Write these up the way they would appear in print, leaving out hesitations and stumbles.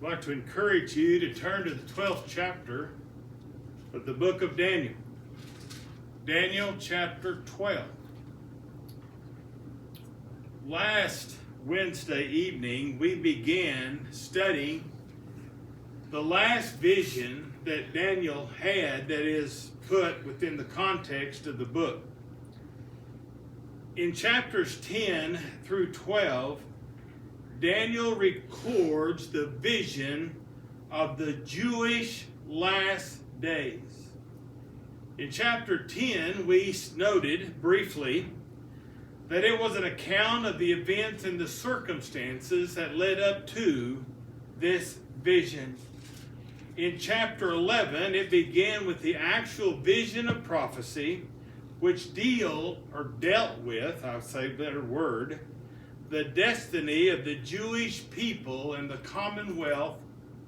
I'd like to encourage you to turn to the 12th chapter of the book of Daniel. Daniel chapter 12. Last Wednesday evening, we began studying the last vision that Daniel had that is put within the context of the book. In chapters 10 through 12, Daniel records the vision of the Jewish last days. In chapter 10, we noted briefly that it was an account of the events and the circumstances that led up to this vision. In chapter 11, it began with the actual vision of prophecy, which dealt with, I'll say a better word, the destiny of the Jewish people and the commonwealth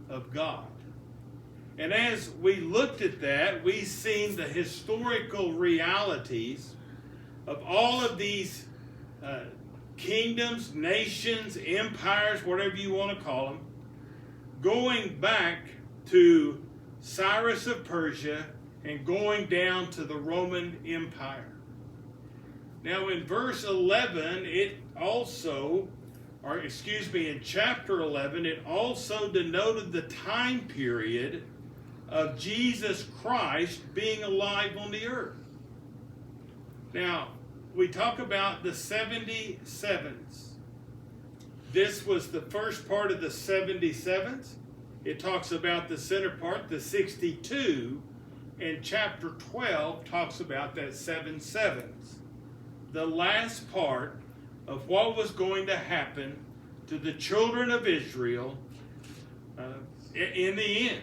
of God. And as we looked at that, we seen the historical realities of all of these kingdoms, nations, empires, whatever you want to call them, going back to Cyrus of Persia and going down to the Roman Empire. Now in verse 11, in chapter 11, it also denoted the time period of Jesus Christ being alive on the earth. Now, we talk about the 77s. This was the first part of the 77s. It talks about the center part, the 62, and chapter 12 talks about that 7 sevens. The last part of what was going to happen to the children of Israel in the end.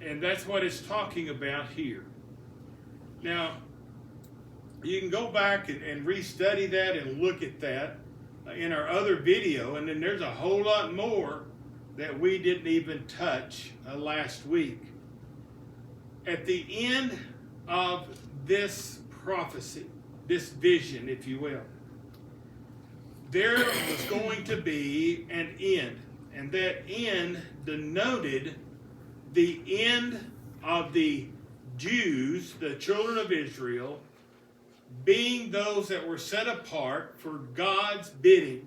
And that's what it's talking about here. Now, you can go back and restudy that and look at that in our other video, and then there's a whole lot more that we didn't even touch last week. At the end of this prophecy, this vision, if you will, there was going to be an end, and that end denoted the end of the Jews, the children of Israel, being those that were set apart for God's bidding.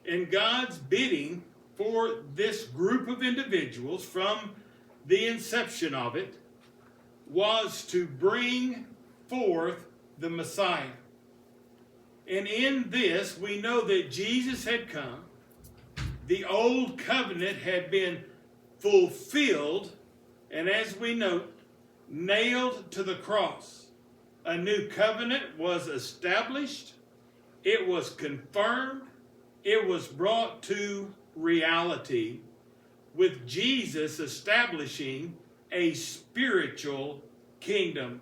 And God's bidding for this group of individuals from the inception of it was to bring forth the Messiah. And in this, we know that Jesus had come. The old covenant had been fulfilled, and as we note, nailed to the cross. A new covenant was established. It was confirmed. It was brought to reality, with Jesus establishing a spiritual kingdom.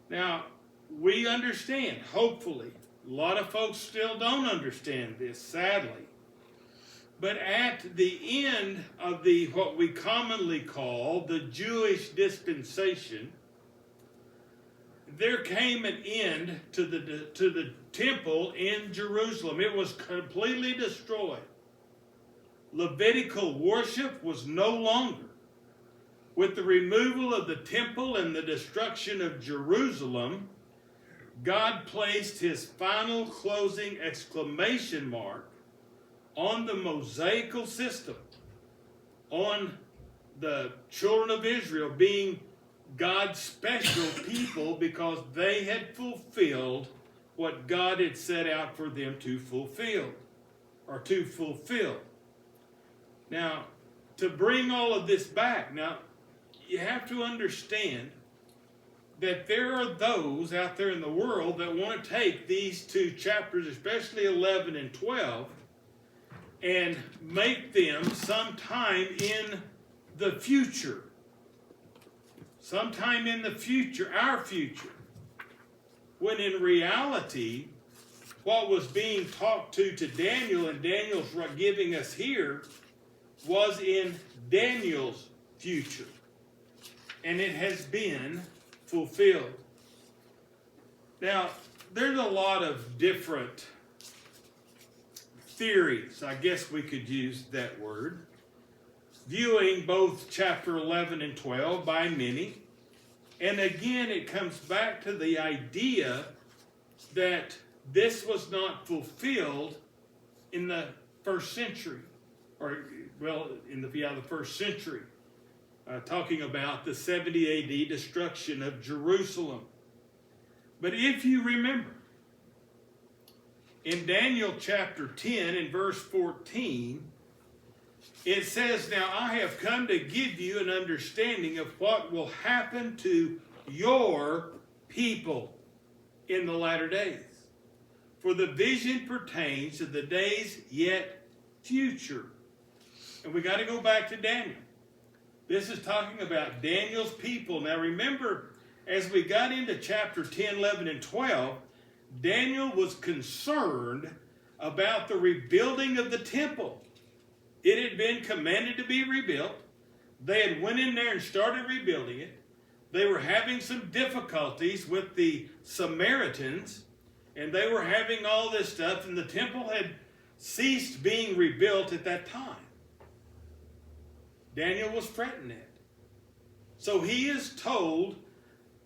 Now, we understand, hopefully. A lot of folks still don't understand this, sadly. But at the end of what we commonly call the Jewish dispensation, there came an end to the temple in Jerusalem. It was completely destroyed. Levitical worship was no longer. With the removal of the temple and the destruction of Jerusalem, God placed his final closing exclamation mark on the Mosaical system, on the children of Israel being God's special people because they had fulfilled what God had set out for them to fulfill. Now, to bring all of this back, now, you have to understand that there are those out there in the world that want to take these two chapters, especially 11 and 12, and make them sometime in the future. Sometime in the future, our future. When in reality, what was being talked to Daniel and Daniel's giving us here was in Daniel's future. And it has been fulfilled. Now, there's a lot of different theories, I guess we could use that word, viewing both chapter 11 and 12 by many. And again, it comes back to the idea that this was not fulfilled in the first century, or, well, the first century, talking about the 70 AD destruction of Jerusalem. But if you remember, in Daniel chapter 10 and verse 14, it says, "Now I have come to give you an understanding of what will happen to your people in the latter days. For the vision pertains to the days yet future." And we got to go back to Daniel. This is talking about Daniel's people. Now remember, as we got into chapter 10, 11, and 12, Daniel was concerned about the rebuilding of the temple. It had been commanded to be rebuilt. They had went in there and started rebuilding it. They were having some difficulties with the Samaritans, and they were having all this stuff, and the temple had ceased being rebuilt at that time. Daniel was fretting it. So he is told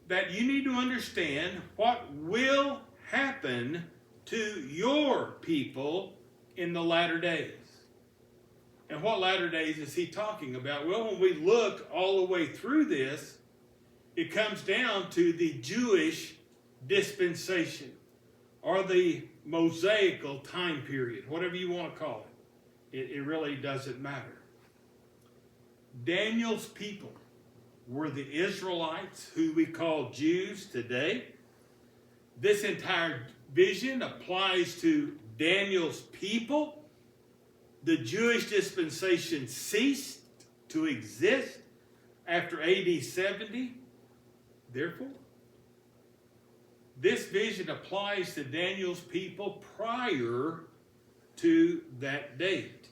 that you need to understand what will happen to your people in the latter days. And what latter days is he talking about? Well, when we look all the way through this, it comes down to the Jewish dispensation, or the Mosaical time period, whatever you want to call it. It really doesn't matter. Daniel's people were the Israelites, who we call Jews today. This entire vision applies to Daniel's people. The Jewish dispensation ceased to exist after AD 70. Therefore, this vision applies to Daniel's people prior to that date.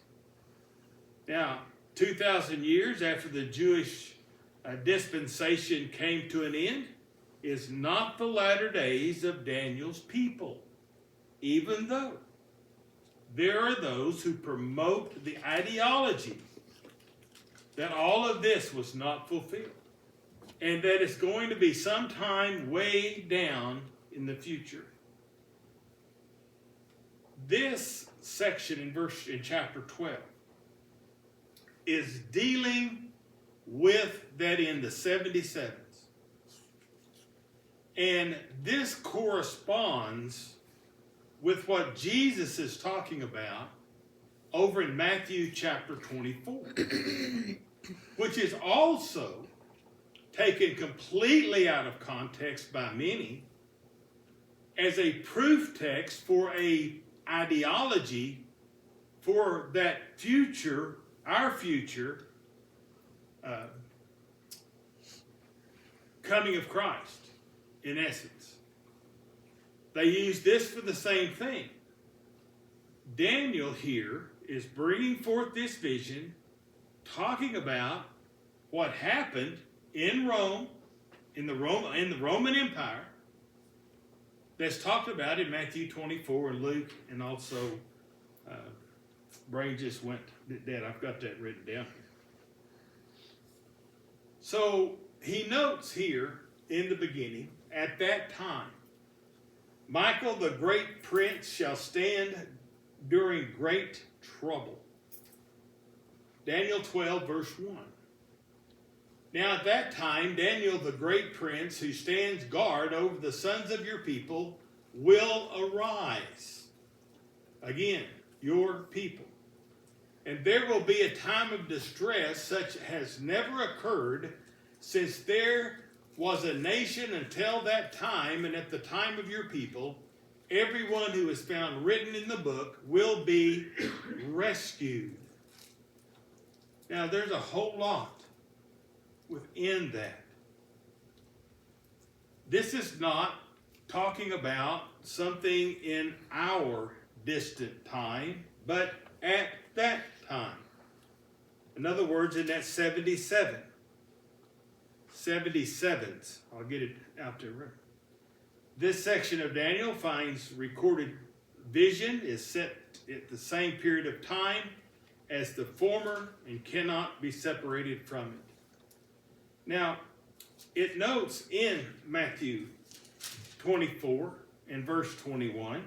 Now, 2,000 years after the Jewish dispensation came to an end is not the latter days of Daniel's people, even though there are those who promote the ideology that all of this was not fulfilled, and that it's going to be sometime way down in the future. This section in chapter 12 is dealing with that in the 77s. And this corresponds with what Jesus is talking about over in Matthew chapter 24, which is also taken completely out of context by many as a proof text for a ideology for that future, our future, coming of Christ, in essence. They use this for the same thing. Daniel here is bringing forth this vision, talking about what happened in Rome, in the Roman Empire, that's talked about in Matthew 24 and Luke, and also, brain just went dead. I've got that written down here. So he notes here in the beginning, at that time, Michael the great prince shall stand during great trouble. Daniel 12 verse 1. Now at that time, Daniel the great prince, who stands guard over the sons of your people, will arise. Again, your people. And there will be a time of distress such has never occurred since there was a nation until that time, and at the time of your people, everyone who is found written in the book will be rescued. Now there's a whole lot within that. This is not talking about something in our distant time, but at that time. In other words, in that 77s. I'll get it out there. This section of Daniel finds recorded vision is set at the same period of time as the former and cannot be separated from it. Now, it notes in Matthew 24 and verse 21,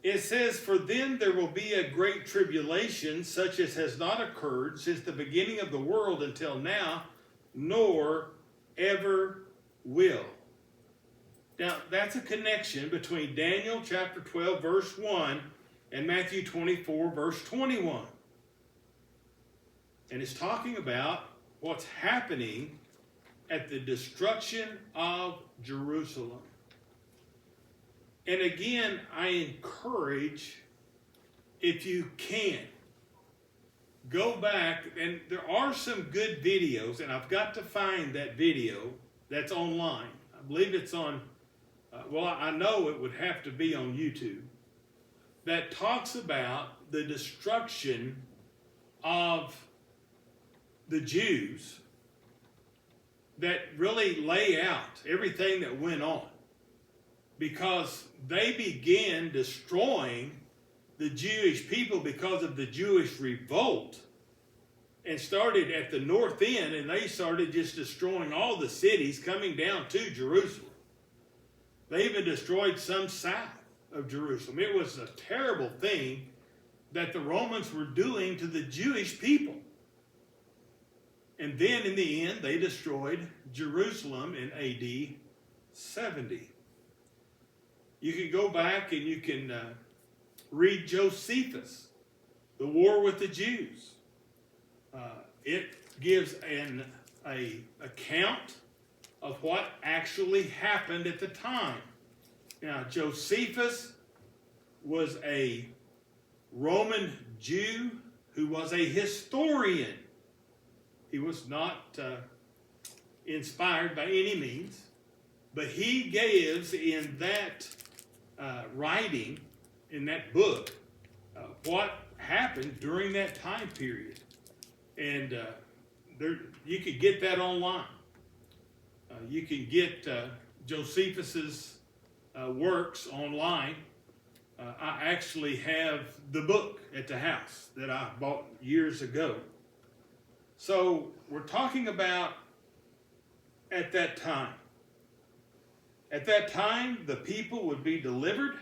it says, "For then there will be a great tribulation, such as has not occurred since the beginning of the world until now, nor ever will." Now, that's a connection between Daniel chapter 12, verse 1, and Matthew 24, verse 21. And it's talking about what's happening at the destruction of Jerusalem. And again, I encourage, if you can, go back, and there are some good videos, and I've got to find that video that's online. I believe it's on, I know it would have to be on YouTube, that talks about the destruction of the Jews, that really lay out everything that went on, because they began destroying the Jewish people because of the Jewish revolt, and started at the north end, and they started just destroying all the cities coming down to Jerusalem. They even destroyed some south of Jerusalem. It was a terrible thing that the Romans were doing to the Jewish people. And then in the end, they destroyed Jerusalem in AD 70. You can go back and you can read Josephus, The War with the Jews. It gives an account of what actually happened at the time. Now, Josephus was a Roman Jew who was a historian. He was not inspired by any means, but he gives in that writing, in that book, what happened during that time period. And you could get that online. You can get Josephus's works online. I actually have the book at the house that I bought years ago. So we're talking about at that time. At that time, the people would be delivered.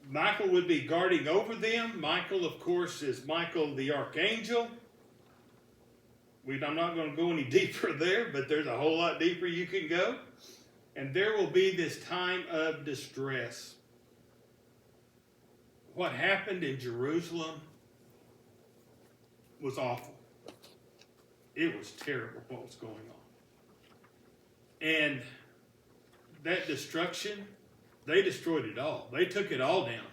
Michael would be guarding over them. Michael, of course, is Michael the archangel. I'm not going to go any deeper there, but there's a whole lot deeper you can go. And there will be this time of distress. What happened in Jerusalem was awful. It was terrible what was going on. And that destruction, they destroyed it all. They took it all down,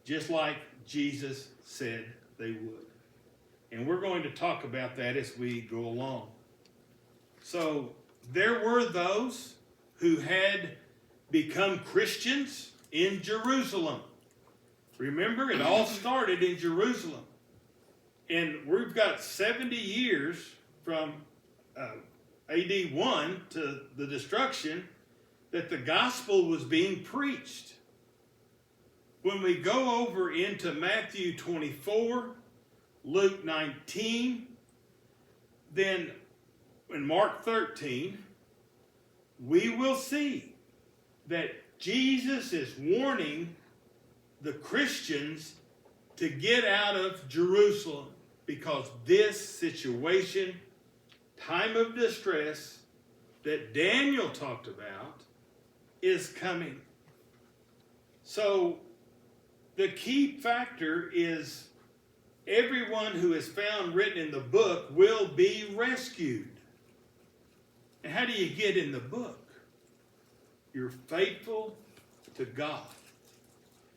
just like Jesus said they would. And we're going to talk about that as we go along. So there were those who had become Christians in Jerusalem. Remember, it all started in Jerusalem. And we've got 70 years from AD 1 to the destruction that the gospel was being preached. When we go over into Matthew 24, Luke 19, then in Mark 13, we will see that Jesus is warning the Christians to get out of Jerusalem, because this situation, time of distress that Daniel talked about, is coming. So the key factor is everyone who is found written in the book will be rescued. And how do you get in the book? You're faithful to God.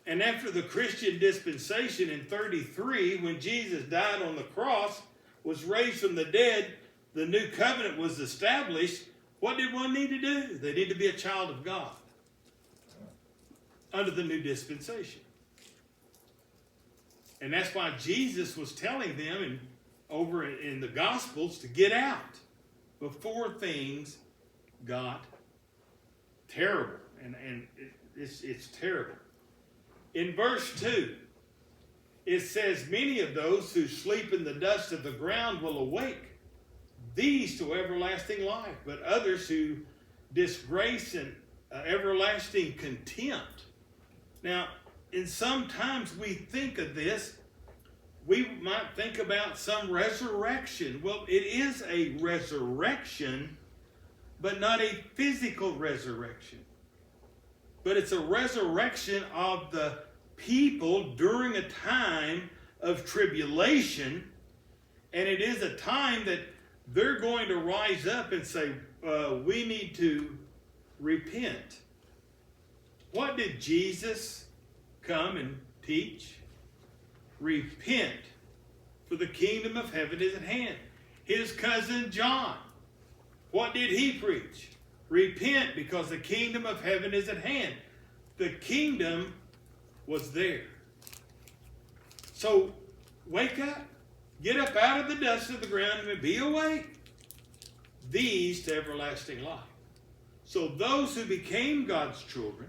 And after the Christian dispensation in 33, when Jesus died on the cross, was raised from the dead, the new covenant was established, what did one need to do? They need to be a child of God under the new dispensation. And that's why Jesus was telling them over in the Gospels to get out before things got terrible. And it's terrible. In verse 2, it says, many of those who sleep in the dust of the ground will awake, these to everlasting life, but others who disgrace and everlasting contempt. Now, and sometimes we think of this, we might think about some resurrection. Well, it is a resurrection, but not a physical resurrection. But it's a resurrection of the people during a time of tribulation, and it is a time that they're going to rise up and say, we need to repent. What did Jesus come and teach? Repent, for the kingdom of heaven is at hand. His cousin John, what did he preach? Repent, because the kingdom of heaven is at hand. The kingdom was there. So, wake up. Get up out of the dust of the ground and be awake. These to everlasting life. So those who became God's children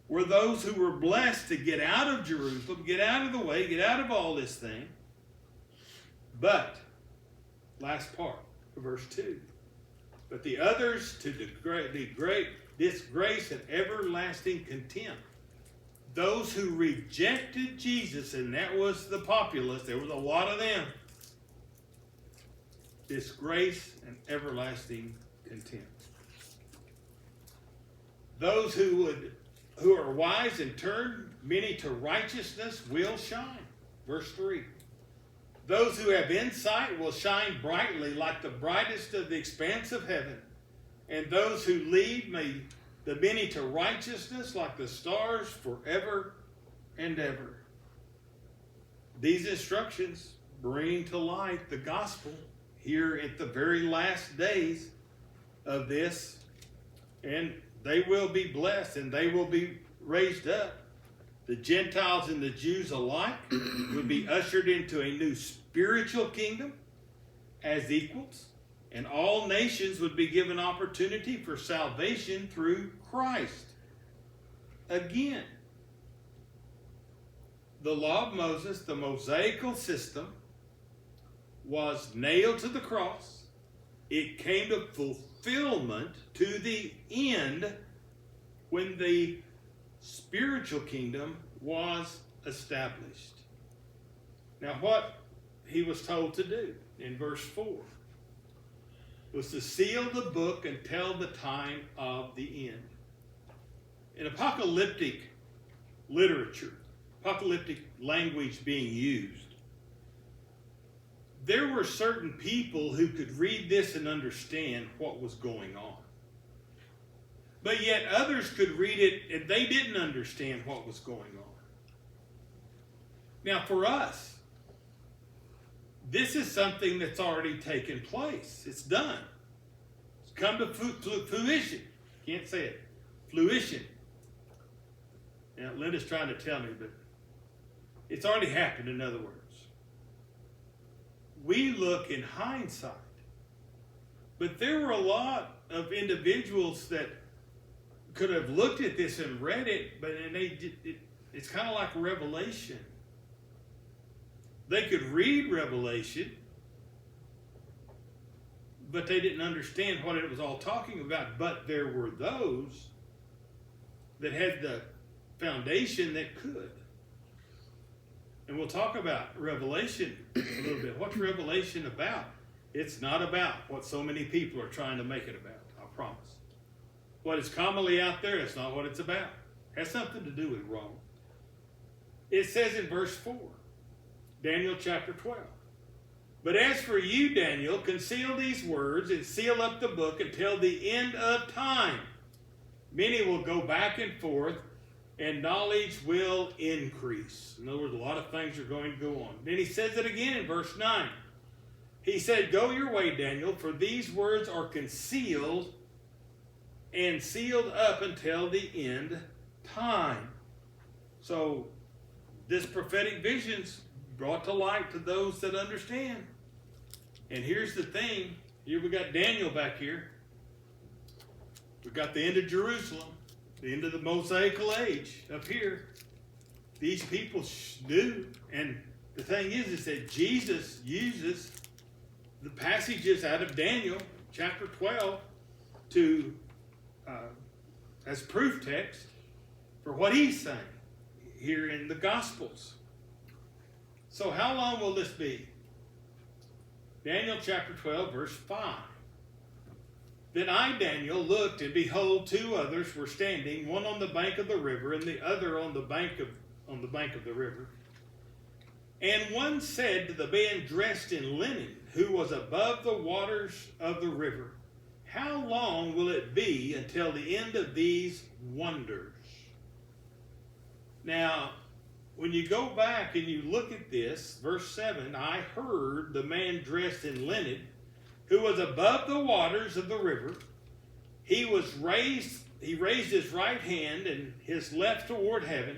were those who were blessed to get out of Jerusalem, get out of the way, get out of all this thing. But, last part of verse 2. But the others to disgrace and everlasting contempt. Those who rejected Jesus, and that was the populace, there was a lot of them. Disgrace and everlasting contempt. Those who are wise and turn many to righteousness will shine. Verse 3. Those who have insight will shine brightly like the brightest of the expanse of heaven. And those who lead the many to righteousness like the stars forever and ever. These instructions bring to light the gospel here at the very last days of this. And they will be blessed and they will be raised up. The Gentiles and the Jews alike would be ushered into a new spiritual kingdom as equals. And all nations would be given opportunity for salvation through Christ. Again, the law of Moses, the Mosaical system, was nailed to the cross. It came to fulfillment to the end when the spiritual kingdom was established. Now, what he was told to do in verse 4 was to seal the book until the time of the end. In apocalyptic literature, apocalyptic language being used, there were certain people who could read this and understand what was going on. But yet others could read it and they didn't understand what was going on. Now for us, this is something that's already taken place. It's done. It's come to fruition. Can't say it. Fruition. Now, Linda's trying to tell me, but it's already happened, in other words. We look in hindsight. But there were a lot of individuals that could have looked at this and read it, but it's kind of like Revelation. They could read Revelation, but they didn't understand what it was all talking about. But there were those that had the foundation that could. And we'll talk about Revelation a little bit. What's Revelation about? It's not about what so many people are trying to make it about, I promise. What is commonly out there, it's not what it's about. It has something to do with Rome. It says in verse 4, Daniel chapter 12. But as for you, Daniel, conceal these words and seal up the book until the end of time. Many will go back and forth, and knowledge will increase. In other words, a lot of things are going to go on. Then he says it again in verse 9. He said, go your way, Daniel, for these words are concealed and sealed up until the end time. So, this prophetic vision's brought to light to those that understand. And here's the thing. Here we got Daniel back here. We've got the end of Jerusalem, the end of the Mosaical age up here. these people knew. And the thing is that Jesus uses the passages out of Daniel chapter 12 to as proof text for what he's saying here in the Gospels. So how long will this be? Daniel chapter 12, verse 5. Then I, Daniel, looked, and behold, two others were standing, one on the bank of the river, and the other on the bank of the river. And one said to the man dressed in linen, who was above the waters of the river, how long will it be until the end of these wonders? Now, when you go back and you look at this, verse 7, I heard the man dressed in linen, who was above the waters of the river. He raised his right hand and his left toward heaven,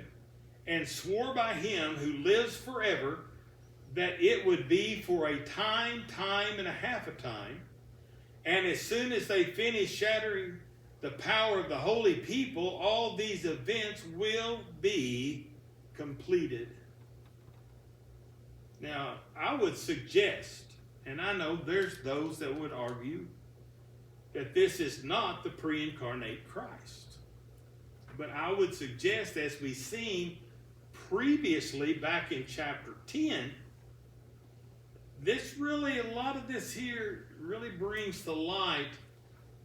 and swore by him who lives forever, that it would be for a time and a half a time. And as soon as they finish shattering the power of the holy people, all these events will be completed. Now, I would suggest, and I know there's those that would argue, that this is not the pre-incarnate Christ. But I would suggest, as we've seen previously back in chapter 10, a lot of this here really brings to light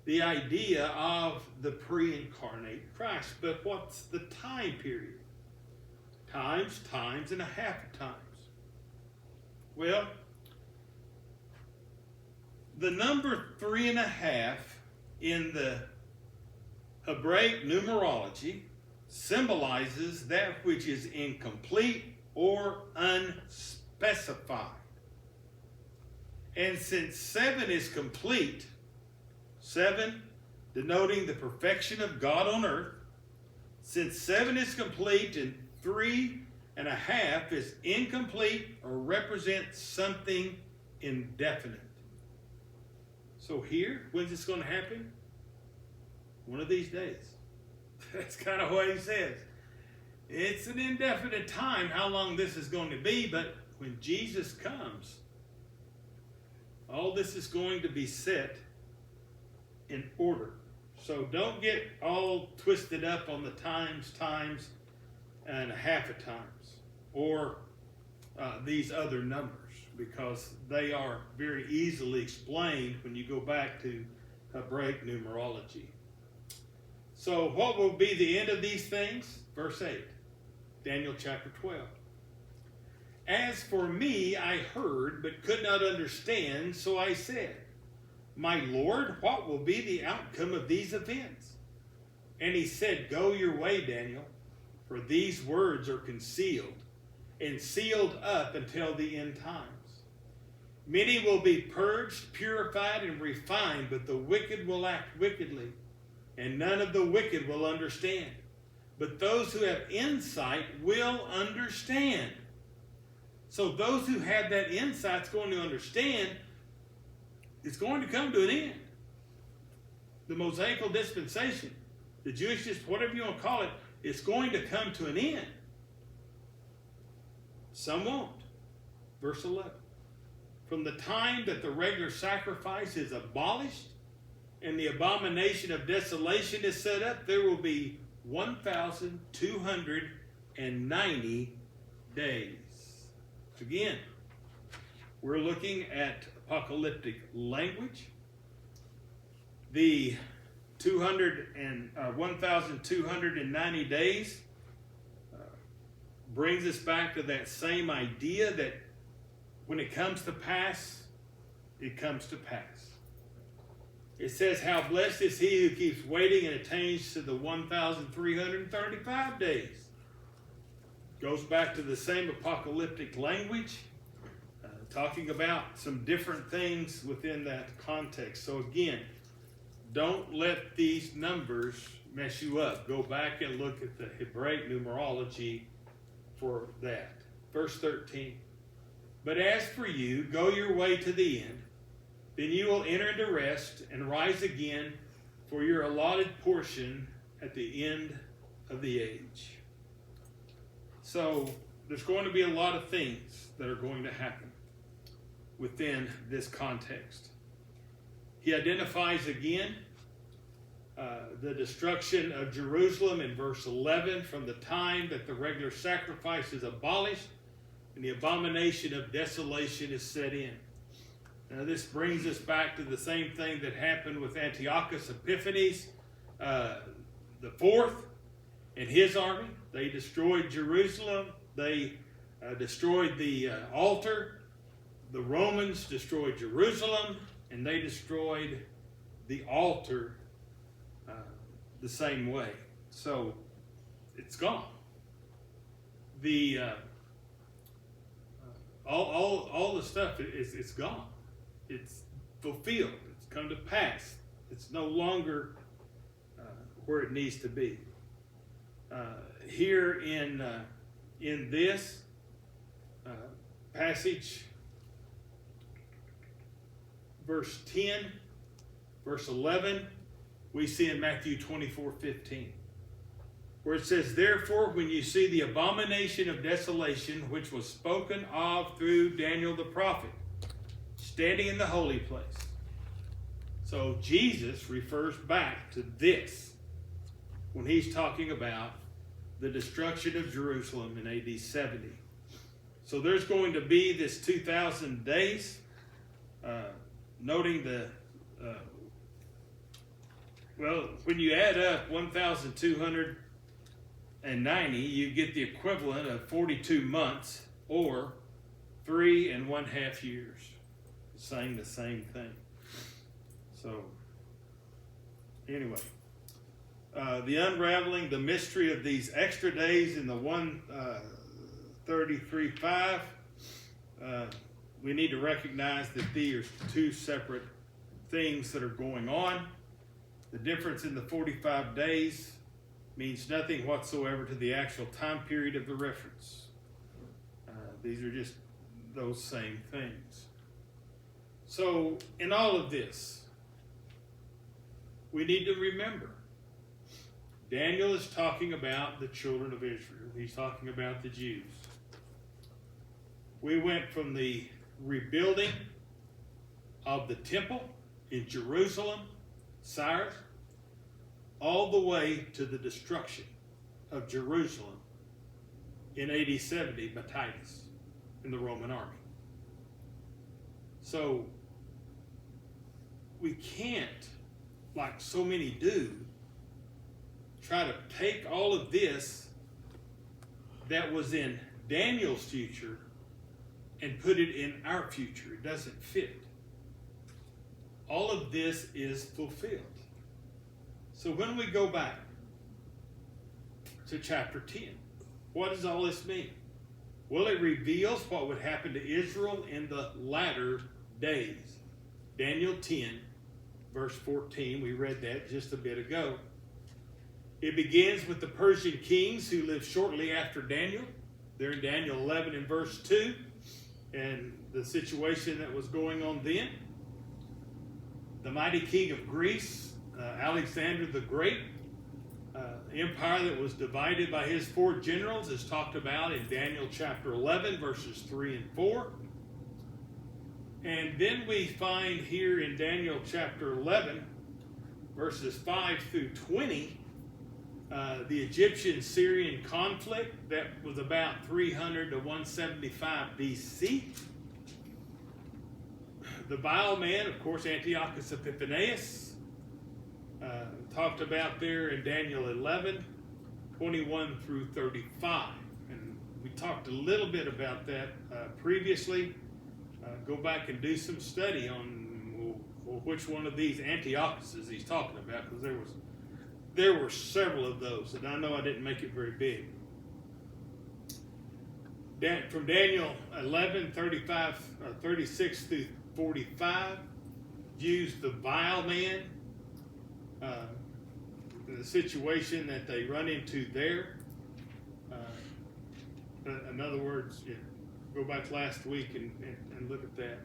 the idea of the pre-incarnate Christ. But what's the time period? Times, and a half of times. Well, the number 3.5 in the Hebraic numerology symbolizes that which is incomplete or unspecified. And since 7 is complete, 7 denoting the perfection of God on earth, since 7 is complete and 3.5 is incomplete or represents something indefinite. So here, when's this going to happen? One of these days. That's kind of what he says. It's an indefinite time how long this is going to be, but when Jesus comes, all this is going to be set in order. So don't get all twisted up on the times and a half of times, or these other numbers, because they are very easily explained when you go back to Hebraic numerology. So what will be the end of these things? Verse 8, Daniel chapter 12. As for me, I heard, but could not understand, so I said, my Lord, what will be the outcome of these events? And he said, go your way, Daniel, for these words are concealed and sealed up until the end times. Many will be purged, purified, and refined, but the wicked will act wickedly, and none of the wicked will understand. But those who have insight will understand. So those who have that insight is going to understand it's going to come to an end. The Mosaical dispensation, the Jewish, whatever you want to call it, it's going to come to an end. Some won't. Verse 11. From the time that the regular sacrifice is abolished and the abomination of desolation is set up, there will be 1,290 days. Again, we're looking at apocalyptic language. The 1,290 days brings us back to that same idea that when it comes to pass, it comes to pass. It says, how blessed is he who keeps waiting and attains to the 1,335 days. Goes back to the same apocalyptic language, talking about some different things within that context. So again, don't let these numbers mess you up. Go back and look at the Hebraic numerology for that. Verse 13. But as for you, go your way to the end. Then you will enter into rest and rise again for your allotted portion at the end of the age. So there's going to be a lot of things that are going to happen within this context. He identifies again the destruction of Jerusalem in verse 11, from the time that the regular sacrifice is abolished and the abomination of desolation is set in. Now this brings us back to the same thing that happened with Antiochus Epiphanes the fourth and his army. They destroyed Jerusalem. They destroyed the altar. The Romans destroyed Jerusalem, and they destroyed the altar the same way. So it's gone. The all the stuff it's gone. It's fulfilled. It's come to pass. It's no longer where it needs to be. Here in this passage, verse 10, verse 11, we see in Matthew 24:15, where it says, "Therefore, when you see the abomination of desolation, which was spoken of through Daniel the prophet, standing in the holy place." So Jesus refers back to this when he's talking about the destruction of Jerusalem in AD 70. So there's going to be this 2,000 days, noting the, when you add up 1,290, you get the equivalent of 42 months or 3.5 years, saying the same thing. So, anyway. The unraveling, the mystery of these extra days in the 133:5, we need to recognize that these are two separate things that are going on. The difference in the 45 days means nothing whatsoever to the actual time period of the reference. These are just those same things. So, in all of this, we need to remember Daniel is talking about the children of Israel. He's talking about the Jews. We went from the rebuilding of the temple in Jerusalem, Cyrus, all the way to the destruction of Jerusalem in AD 70 by Titus in the Roman army. So we can't, like so many do, try to take all of this that was in Daniel's future and put it in our future. It doesn't fit. All of this is fulfilled. So when we go back to chapter 10, what does all this mean? Well, it reveals what would happen to Israel in the latter days. Daniel 10, verse 14, we read that just a bit ago. It begins with the Persian kings who lived shortly after Daniel. They're in Daniel 11 and verse 2, and the situation that was going on then. The mighty king of Greece, Alexander the Great, empire that was divided by his 4 generals, is talked about in Daniel chapter 11, verses 3 and 4. And then we find here in Daniel chapter 11, verses 5 through 20, the Egyptian-Syrian conflict that was about 300 to 175 BC. The vile man, of course, Antiochus Epiphanes, talked about there in Daniel 11, 21 through 35. And we talked a little bit about that previously. Go back and do some study on which one of these Antiochuses he's talking about, because there were several of those, and I know I didn't make it very big. From Daniel 11, 36 through 45, views the vile man, the situation that they run into there. In other words, go back last week and look at that.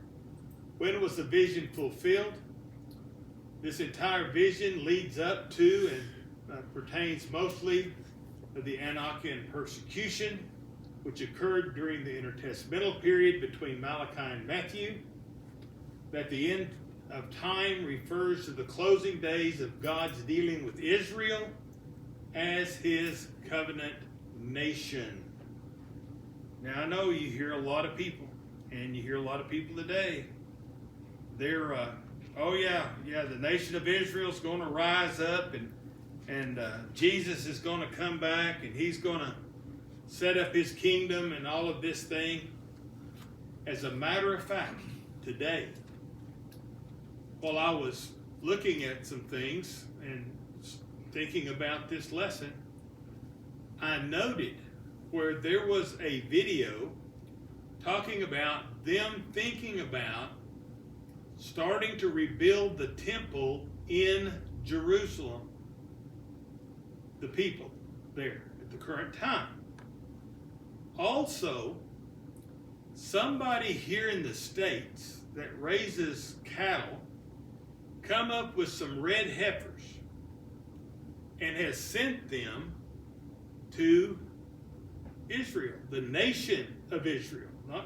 When was the vision fulfilled? This entire vision leads up to and pertains mostly to the Enochian persecution which occurred during the intertestamental period between Malachi and Matthew, that the end of time refers to the closing days of God's dealing with Israel as his covenant nation. Now, I know you hear a lot of people, and you hear a lot of people today, they're, the nation of Israel is going to rise up, and Jesus is going to come back, and he's going to set up his kingdom and all of this thing. As a matter of fact, today, while I was looking at some things and thinking about this lesson, I noted where there was a video talking about them thinking about starting to rebuild the temple in Jerusalem, the people there at the current time. Also, somebody here in the States that raises cattle come up with some red heifers and has sent them to Israel, the nation of Israel. Not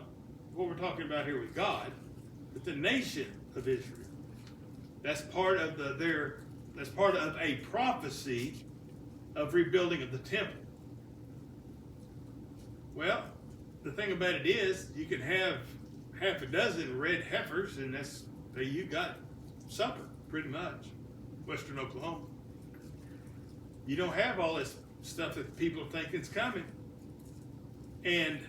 what we're talking about here with God, but the nation of Israel. That's part of that's part of a prophecy of rebuilding of the temple. Well, the thing about it is, you can have half a dozen red heifers, and you got supper, pretty much, Western Oklahoma. You don't have all this stuff that people think is coming. And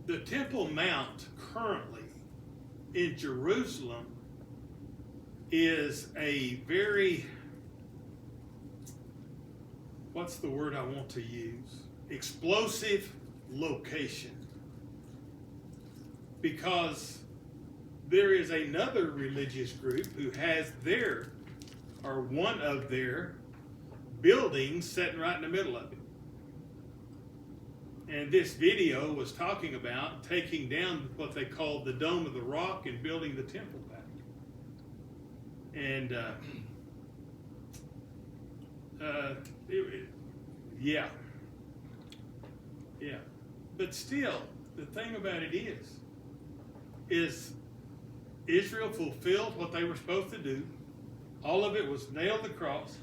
the Temple Mount currently in Jerusalem is a very, what's the word I want to use? Explosive location. Because there is another religious group who has one of their buildings sitting right in the middle of it. And this video was talking about taking down what they called the Dome of the Rock and building the temple back. And yeah. But still, the thing about it is Israel fulfilled what they were supposed to do. All of it was nailed to the cross.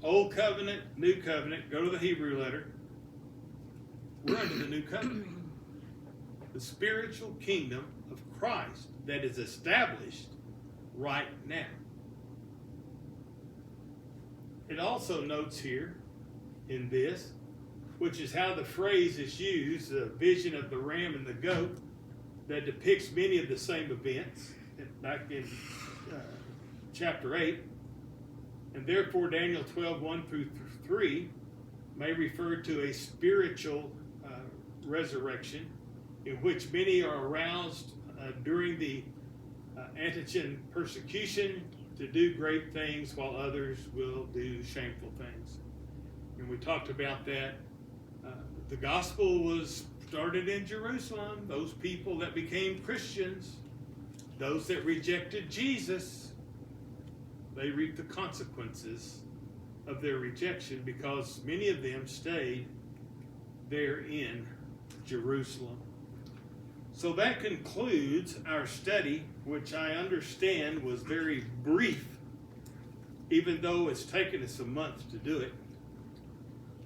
Old covenant, new covenant. Go to the Hebrew letter. We're under the new covenant. The spiritual kingdom of Christ that is established right now. It also notes here in this, which is how the phrase is used, the vision of the ram and the goat, that depicts many of the same events back in chapter 8. And therefore, Daniel 12:1-3 may refer to a spiritual resurrection in which many are aroused during the Antiochian persecution to do great things while others will do shameful things. And we talked about that. The gospel was started in Jerusalem. Those people that became Christians, those that rejected Jesus, they reaped the consequences of their rejection because many of them stayed there in Jerusalem. So that concludes our study, which I understand was very brief, even though it's taken us a month to do it,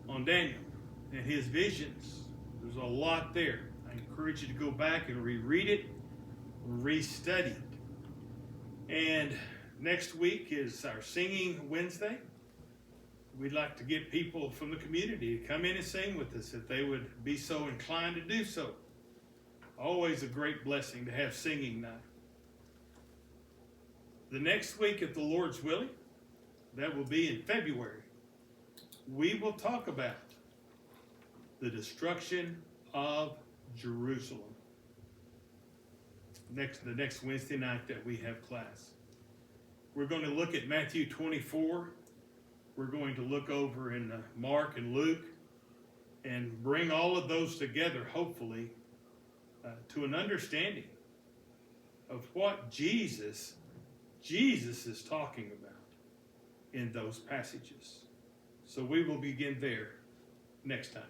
on Daniel and his visions. There's a lot there. I encourage you to go back and reread it, restudy it. And next week is our Singing Wednesday. We'd like to get people from the community to come in and sing with us if they would be so inclined to do so. Always a great blessing to have singing night. The next week, if the Lord's willing, that will be in February, we will talk about the destruction of Jerusalem. The next Wednesday night that we have class. We're going to look at Matthew 24. We're going to look over in Mark and Luke and bring all of those together, hopefully, to an understanding of what Jesus is talking about in those passages. So we will begin there next time.